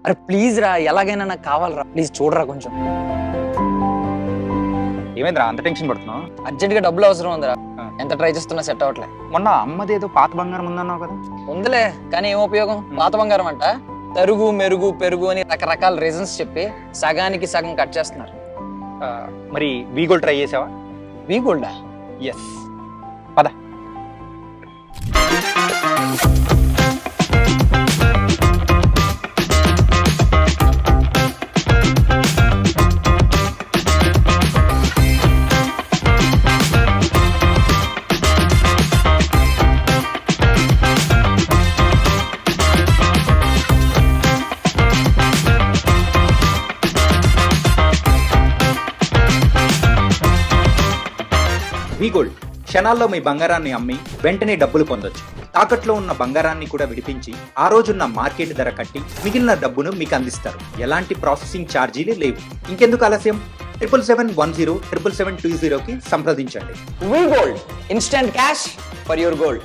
అరే ప్లీజ్ రా, ఎలాగైనా నాకు కావాలరా, ప్లీజ్ చూడరా కొంచెం. ఏమైందిరా అంత టెన్షన్ పడుతున్నావు? అర్జెంట్ గా డబ్బులు అవసరం ఉందిరా, ఎంత ట్రై చేస్తున్నా సెట్ అవ్వట్లే. మొన్న అమ్మది ఏదో పాత బంగారం ఉందన్నావు కదా? ఉందిలే, కానీ ఏం ఉపయోగం? పాత బంగారం అంట తరుగు మెరుగు పెరుగు అని రకరకాల రీజన్స్ చెప్పి సగానికి సగం కట్ చేస్తున్నారు. మరి వీ గోల్డ్ ట్రై చేసావా? వీ గోల్డా? ఎస్, పద. వీ గోల్డ్ క్షణాల్లో మీ బంగారాన్ని అమ్మి వెంటనే డబ్బులు పొందొచ్చు. తాకట్లో ఉన్న బంగారాన్ని కూడా విడిపించి ఆ రోజున్న మార్కెట్ ధర కట్టి మిగిలిన డబ్బును మీకు అందిస్తారు. ఎలాంటి ప్రాసెసింగ్ ఛార్జీలు లేవు. ఇంకెందుకు ఆలస్యం? 7771077720కి సంప్రదించండి. We gold, instant cash for your gold.